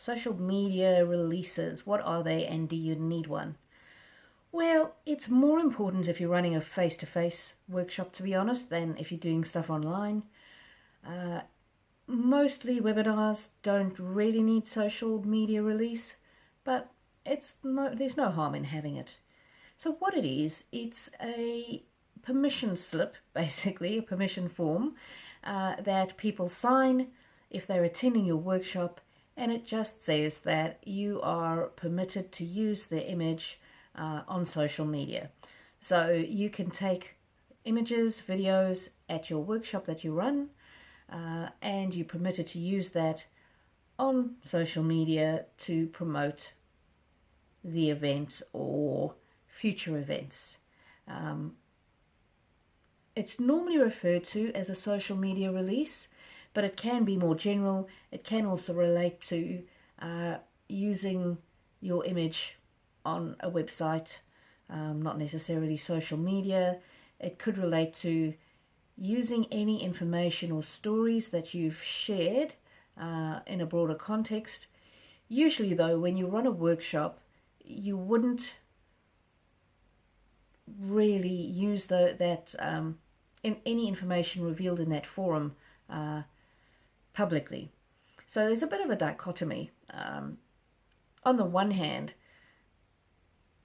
Social media releases, what are they and do you need one? Well, it's more important if you're running a face-to-face workshop, to be honest, than if you're doing stuff online. Mostly webinars don't really need social media release, but there's no harm in having it. So what it is, it's a permission slip, basically, a permission form that people sign if they're attending your workshop, and it just says that you are permitted to use their image on social media. So you can take images, videos at your workshop that you run, and you're permitted to use that on social media to promote the event or future events. It's normally referred to as a social media release, but it can be more general. It can also relate to using your image on a website, not necessarily social media. It could relate to using any information or stories that you've shared in a broader context. Usually though, when you run a workshop, you wouldn't really use that in any information revealed in that forum publicly. So there's a bit of a dichotomy. On the one hand,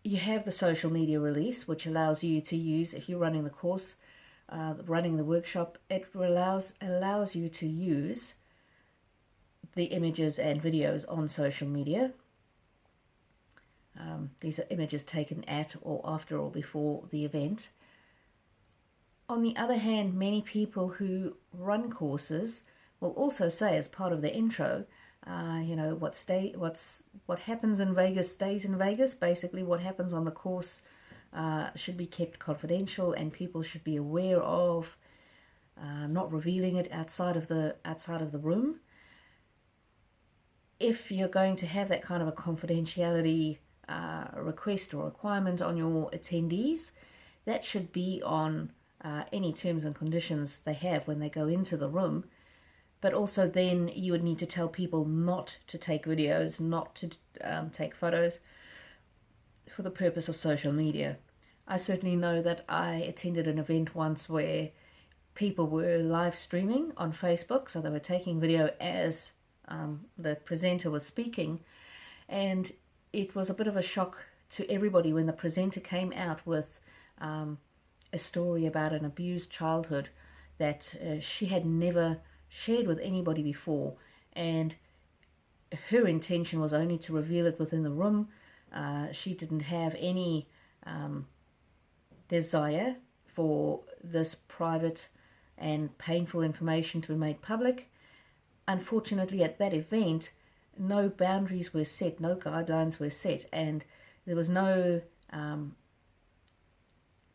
you have the social media release, which allows you to use, if you're running the course, running the workshop, it allows you to use the images and videos on social media. These are images taken at or after or before the event. On the other hand, many people who run courses will also say as part of the intro, what happens in Vegas stays in Vegas. Basically, what happens on the course should be kept confidential, and people should be aware of, not revealing it outside of the room. If you're going to have that kind of a confidentiality request or requirement on your attendees, that should be on any terms and conditions they have when they go into the room. But also then you would need to tell people not to take videos, not to take photos for the purpose of social media. I certainly know that I attended an event once where people were live streaming on Facebook, so they were taking video as the presenter was speaking, and it was a bit of a shock to everybody when the presenter came out with a story about an abused childhood that she had never shared with anybody before, and her intention was only to reveal it within the room. She didn't have any desire for this private and painful information to be made public. Unfortunately, at that event, no boundaries were set, no guidelines were set, and there was no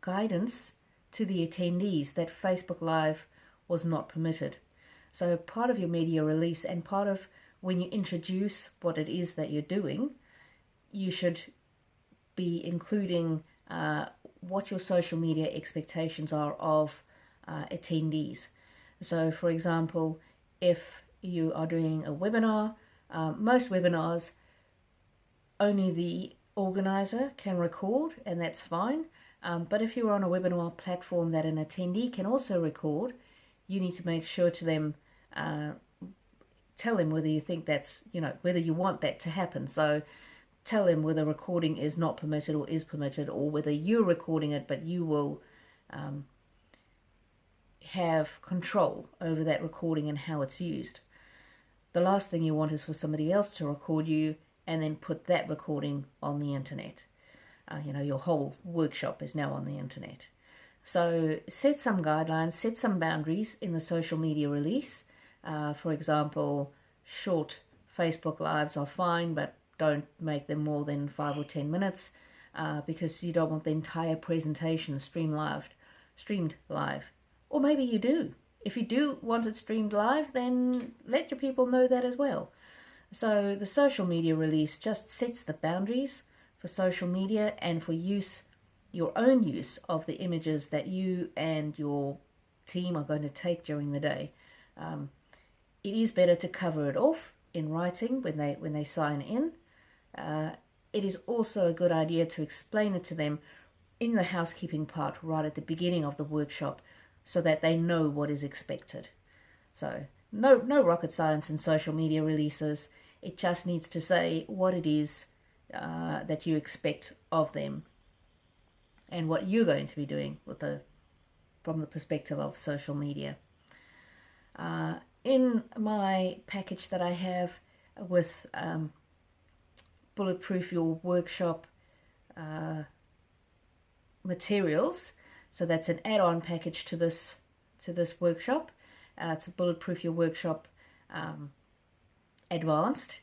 guidance to the attendees that Facebook Live was not permitted. So part of your media release and part of when you introduce what it is that you're doing, you should be including what your social media expectations are of attendees. So for example, if you are doing a webinar, most webinars only the organizer can record, and that's fine. But if you're on a webinar platform that an attendee can also record, you need to make sure to them, tell them whether you think that's, whether you want that to happen. So tell them whether recording is not permitted or is permitted, or whether you're recording it but you will have control over that recording and how it's used. The last thing you want is for somebody else to record you and then put that recording on the internet. Your whole workshop is now on the internet. So set some guidelines, set some boundaries in the social media release. For example, short Facebook Lives are fine, but don't make them more than 5 or 10 minutes because you don't want the entire presentation streamed live. Or maybe you do. If you do want it streamed live, then let your people know that as well. So the social media release just sets the boundaries for social media and for your own use of the images that you and your team are going to take during the day. It is better to cover it off in writing when they sign in. It is also a good idea to explain it to them in the housekeeping part right at the beginning of the workshop so that they know what is expected. So no rocket science in social media releases. It just needs to say what it is that you expect of them and what you're going to be doing from the perspective of social media. In my package that I have with Bulletproof Your Workshop materials, so that's an add-on package to this workshop. It's a Bulletproof Your Workshop Advanced.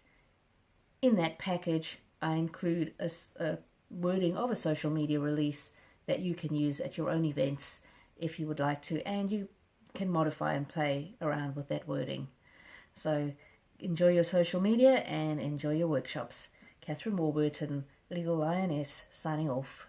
In that package, I include a wording of a social media release that you can use at your own events if you would like to, and you can modify and play around with that wording. So enjoy your social media and enjoy your workshops. Catherine Warburton, Legal Lioness, signing off.